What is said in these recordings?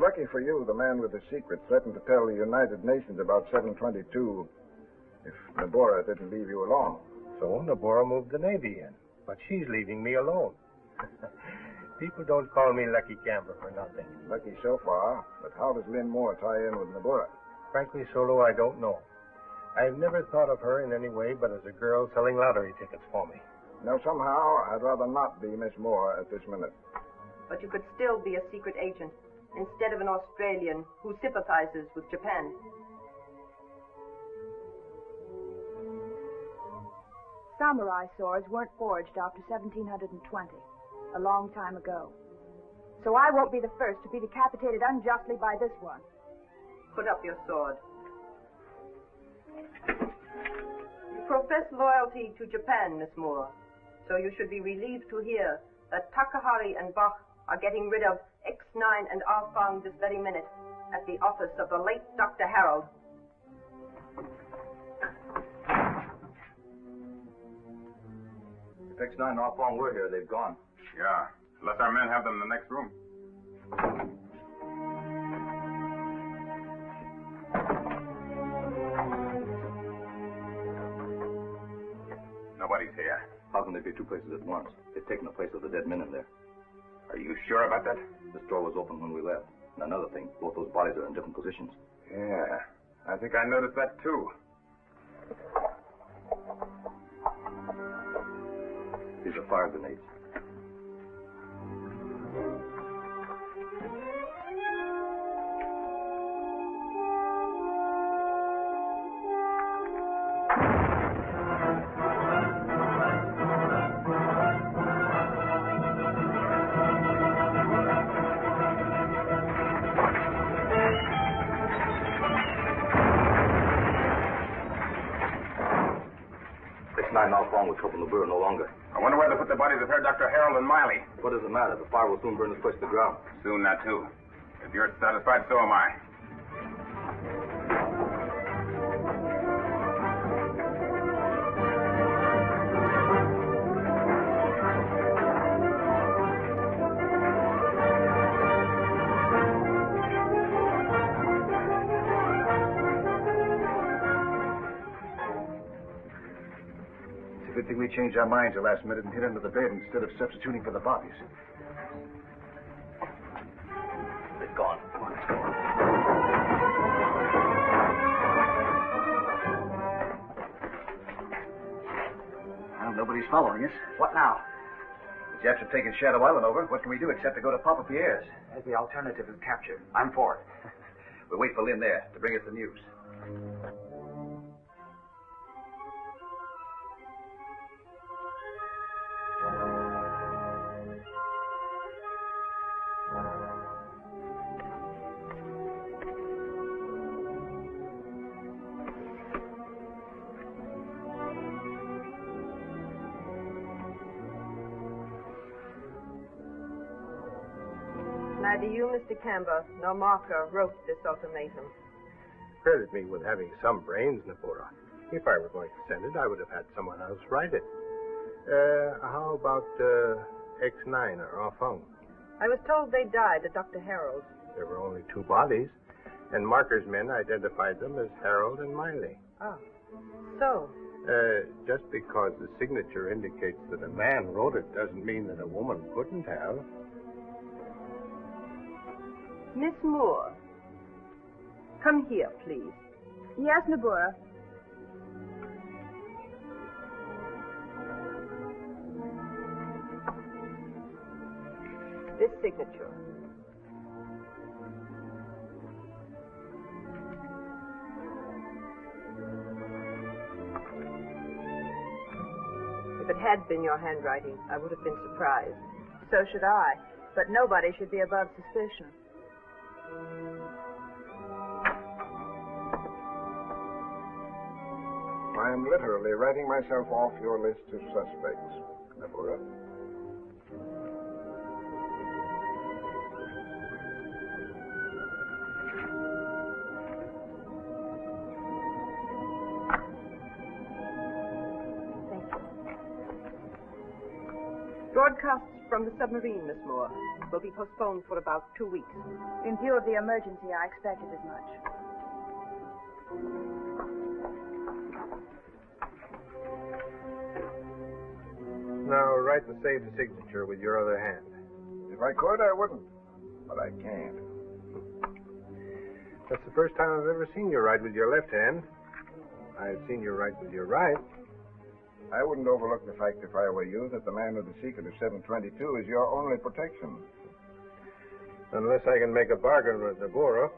Lucky for you, the man with the secret threatened to tell the United Nations about 722 if Nabora didn't leave you alone. So Nabora moved the Navy in, but she's leaving me alone. People don't call me Lucky Camber for nothing. Lucky so far, but how does Lynn Moore tie in with Nabora? Frankly, Solo, I don't know. I've never thought of her in any way but as a girl selling lottery tickets for me. No, somehow, I'd rather not be Miss Moore at this minute. But you could still be a secret agent, instead of an Australian who sympathizes with Japan. Samurai swords weren't forged after 1720, a long time ago. So I won't be the first to be decapitated unjustly by this one. Put up your sword. You profess loyalty to Japan, Miss Moore, so you should be relieved to hear that Takahari and Bach are getting rid of X9 and R-Fang this very minute at the office of the late Dr. Harold. If X9 and R-Fang were here, they've gone. Yeah, unless our men have them in the next room. Nobody's here. How can there be two places at once? They've taken the place of the dead men in there. Are you sure about that? This door was open when we left. And another thing, both those bodies are in different positions. Yeah, I think I noticed that too. These are fire grenades. With trouble in the bureau no longer. I wonder where they put the bodies of Herr Dr. Harold and Miley. What does it matter? The fire will soon burn this place to the ground. Soon, that too. If you're satisfied, so am I. Good thing we changed our minds the last minute and hid under the bed instead of substituting for the bodies. They're gone. Come on, let's go. Well, nobody's following us. What now? The Japs have taken Shadow Island over. What can we do except to go to Papa Pierre's? The alternative is capture. I'm for it. We'll wait for Lynn there to bring us the news. Neither you, Mr. Camber, nor Marker wrote this ultimatum. Credit me with having some brains, Nabora. If I were going to send it, I would have had someone else write it. How about X9 or Enfant? I was told they died at Dr. Harold's. There were only 2 bodies, and Marker's men identified them as Harold and Miley. Oh. So? Just because the signature indicates that a man wrote it doesn't mean that a woman couldn't have. Miss Moore, come here, please. Yes, Nabura. This signature. If it had been your handwriting, I would have been surprised. So should I. But nobody should be above suspicion. I am literally writing myself off your list of suspects, Nabura. Broadcasts from the submarine, Miss Moore, will be postponed for about 2 weeks. In view of the emergency, I expected as much. Now, write and save the signature with your other hand. If I could, I wouldn't. But I can't. That's the first time I've ever seen you write with your left hand. I've seen you write with your right. I wouldn't overlook the fact, if I were you, that the man with the secret of 722 is your only protection. Unless I can make a bargain with Nabura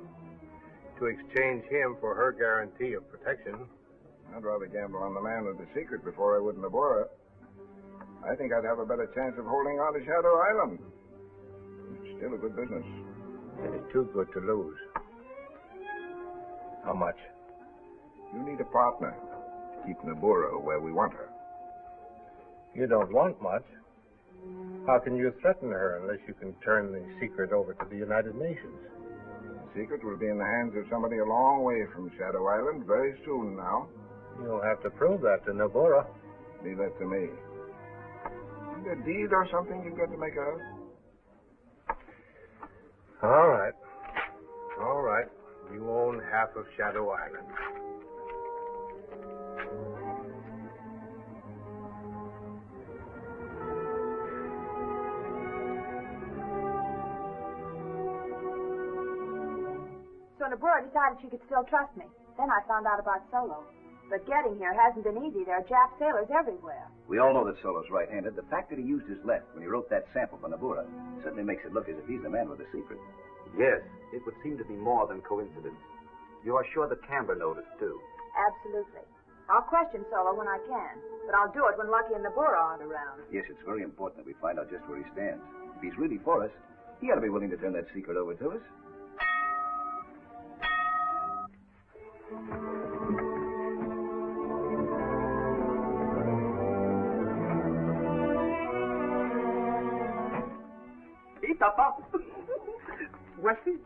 to exchange him for her guarantee of protection. I'd rather gamble on the man with the secret before I would Nabura. I think I'd have a better chance of holding on to Shadow Island. It's still a good business. It's too good to lose. How much? You need a partner to keep Nabura where we want her. You don't want much. How can you threaten her unless you can turn the secret over to the United Nations? The secret will be in the hands of somebody a long way from Shadow Island very soon now. You'll have to prove that to Nabura. Leave that to me. A deed or something you've got to make out? All right. All right. You own half of Shadow Island. So Nabura decided she could still trust me. Then I found out about Solo. But getting here hasn't been easy. There are Jap sailors everywhere. We all know that Solo's right-handed. The fact that he used his left when he wrote that sample for Nabura certainly makes it look as if he's the man with the secret. Yes, it would seem to be more than coincidence. You are sure that Camber noticed, too? Absolutely. I'll question Solo when I can, but I'll do it when Lucky and Nabura aren't around. Yes, it's very important that we find out just where he stands. If he's really for us, he ought to be willing to turn that secret over to us. Hey, Papa. Voici.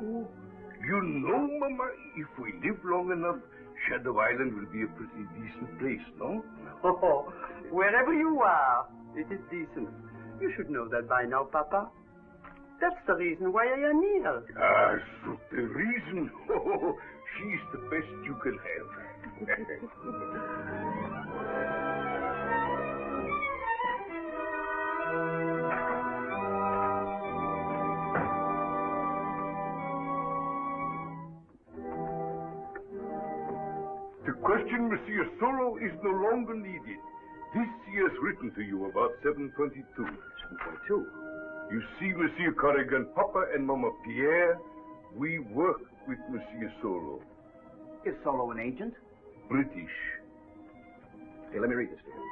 You know, Mama, if we live long enough, Shadow Island will be a pretty decent place, no? Oh, wherever you are, it is decent. You should know that by now, Papa. That's the reason why I am here. Ah, so the reason? Oh, she's the best you can have. The question, Monsieur Solo, is no longer needed. This he has written to you about 722. 722? You see, Monsieur Corrigan, Papa and Mama Pierre, we work with Monsieur Solo. Is Solo an agent? British. Here, let me read this to you.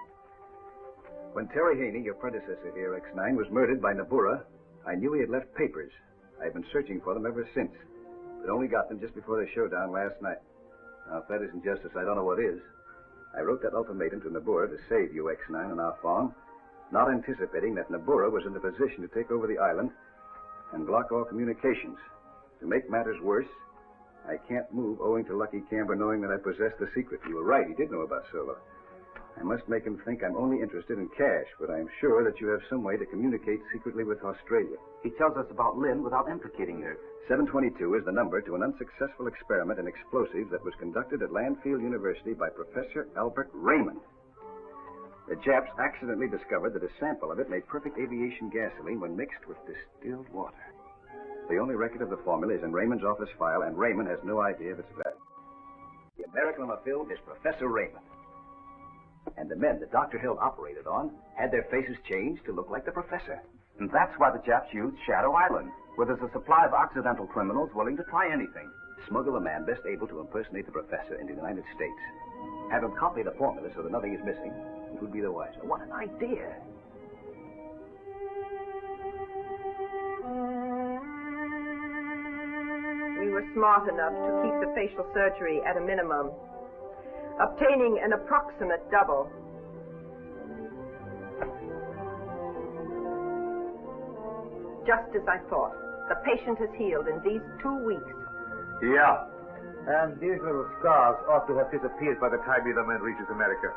When Terry Haney, your predecessor here, X9, was murdered by Nabura, I knew he had left papers. I've been searching for them ever since, but only got them just before the showdown last night. Now, if that isn't justice, I don't know what is. I wrote that ultimatum to Nabura to save you, X9, and our Fong, not anticipating that Nabura was in the position to take over the island and block all communications. To make matters worse, I can't move owing to Lucky Camber knowing that I possess the secret. You were right. He did know about Solo. I must make him think I'm only interested in cash, but I'm sure that you have some way to communicate secretly with Australia. He tells us about Lynn without implicating her. 722 is the number to an unsuccessful experiment in explosives that was conducted at Landfield University by Professor Albert Raymond. The Japs accidentally discovered that a sample of it made perfect aviation gasoline when mixed with distilled water. The only record of the formula is in Raymond's office file, and Raymond has no idea of its value. The American on the film is Professor Raymond. And the men that Dr. Hill operated on had their faces changed to look like the professor. And that's why the Japs used Shadow Island, where there's a supply of Occidental criminals willing to try anything. Smuggle a man best able to impersonate the professor into the United States. Have him copy the formula so that nothing is missing. It would be the wiser. What an idea. We were smart enough to keep the facial surgery at a minimum, obtaining an approximate double. Just as I thought. The patient has healed in these 2 weeks. Yeah. And these little scars ought to have disappeared by the time either man reaches America.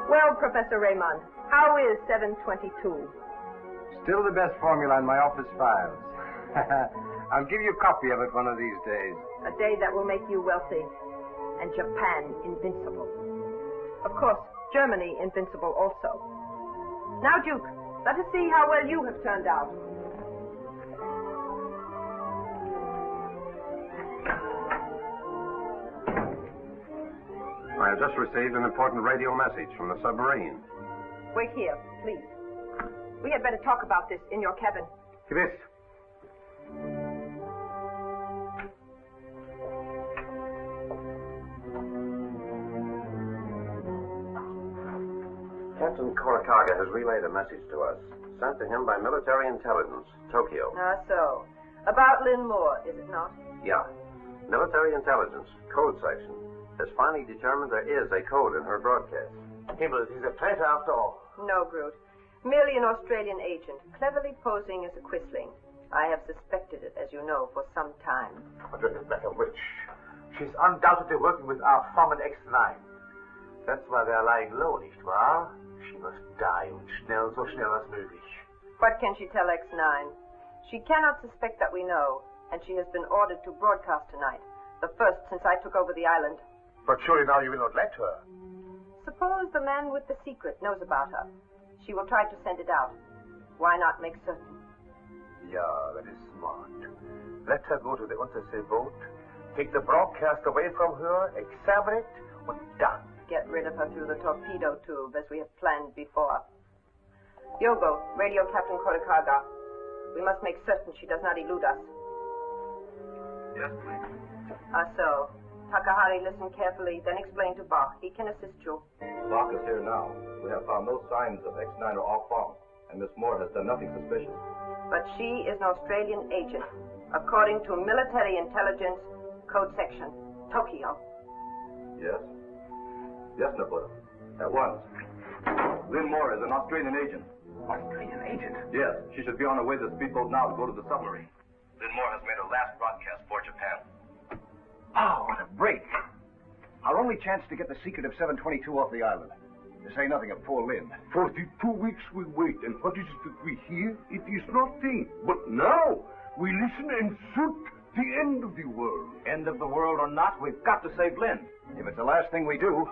Well, Professor Raymond, how is 722? Still the best formula in my office files. I'll give you a copy of it one of these days. A day that will make you wealthy. And Japan invincible. Of course, Germany invincible also. Now, Duke, let us see how well you have turned out. I have just received an important radio message from the submarine. Wait here, please. We had better talk about this in your cabin. Chris. Captain Korakaga has relayed a message to us, sent to him by military intelligence, Tokyo. Ah, so. About Lynn Moore, is it not? Yeah. Military intelligence, code section, has finally determined there is a code in her broadcast. Himmel, he's a traitor after all. No, Groot. Merely an Australian agent, cleverly posing as a Quisling. I have suspected it, as you know, for some time. What does it matter which? She's undoubtedly working with our foreman X9. That's why they're lying low, nicht wahr? She must die, und schnell, so schnell as möglich. What can she tell X9? She cannot suspect that we know, and she has been ordered to broadcast tonight, the first since I took over the island. But surely now you will not let her. Suppose the man with the secret knows about her. She will try to send it out. Why not make certain? Yeah, that is smart. Let her go to the Untersee boat, take the broadcast away from her, examine it, and done. Get rid of her through the torpedo tube, as we have planned before. Yogo, radio Captain Korakaga. We must make certain she does not elude us. Yes, please. Ah, so. Takahari, listen carefully, then explain to Bach. He can assist you. Bach is here now. We have found no signs of X9 or off-bomb, and Miss Moore has done nothing suspicious. But she is an Australian agent, according to military intelligence, code section, Tokyo. Yes? Yes, Nabuda. At once. Lynn Moore is an Australian agent. Australian agent? Yes. She should be on her way to the speedboat now to go to the submarine. Lynn Moore has made her last broadcast for Japan. Oh, what a break. Our only chance to get the secret of 722 off the island. To say nothing of poor Lynn. 42 weeks we wait, and what is it that we hear? It is nothing. But now, we listen and shoot the end of the world. End of the world or not, we've got to save Lynn. If it's the last thing we do.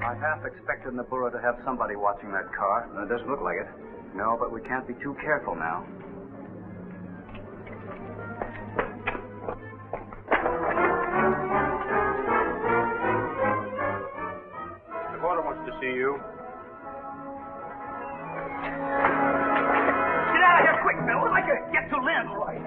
I half expected Nabura to have somebody watching that car. It doesn't look like it. No, but we can't be too careful now. The porter wants to see you. Get out of here quick, Bill. I'd like to get to Lynn. All right.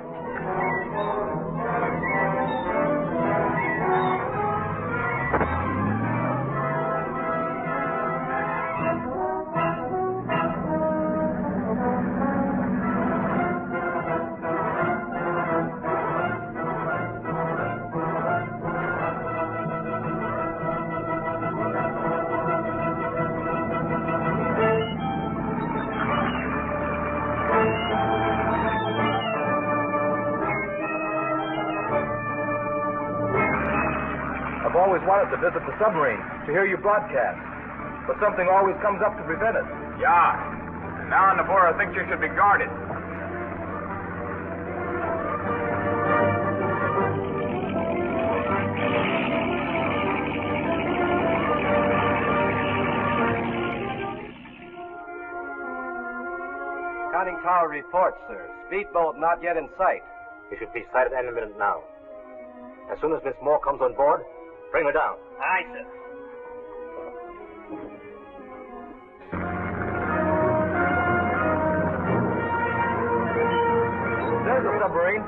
always wanted to visit the submarine, to hear you broadcast. But something always comes up to prevent it. Yeah. And now Nabora thinks you should be guarded. Conning tower reports, sir. Speedboat not yet in sight. He should be sighted any minute now. As soon as Miss Moore comes on board, bring her down. Aye, sir. There's the submarine.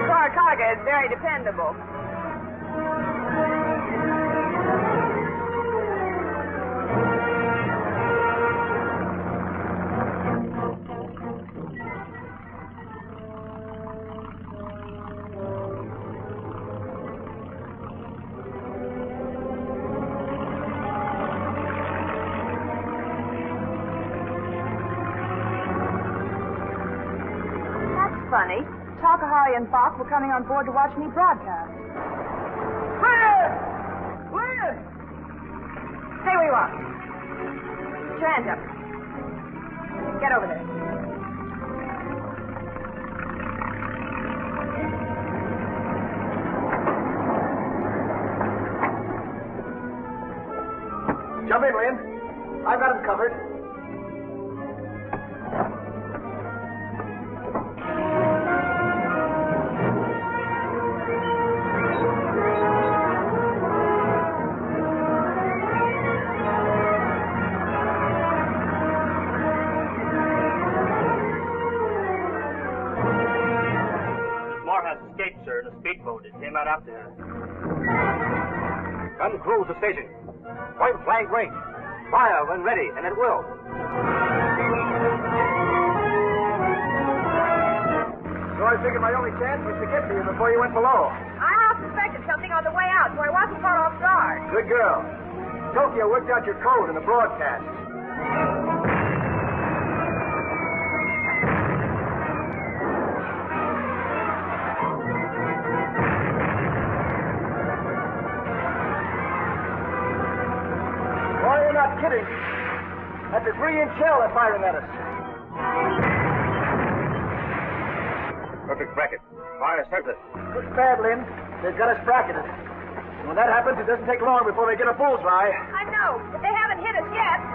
Carcaga is very dependable. Funny. Takahari and Bach were coming on board to watch me broadcast. Clear! Clear! Stay where you are. Put your hands up. Get over there. Jump in, Lynn. I've got him covered. Sir, in a speedboat. It came out after her. Gun crew to station. Point blank range. Fire when ready, and it will. So I figured my only chance was to get to you before you went below. I half suspected something on the way out, so I wasn't caught off guard. Good girl. Tokyo worked out your code in the broadcast. Boy, you're not kidding. That's a 3-inch shell they're firing at us. Perfect bracket. Fire center. Looks bad, Lynn. They've got us bracketed. When that happens, it doesn't take long before they get a bullseye. I know, but they haven't hit us yet.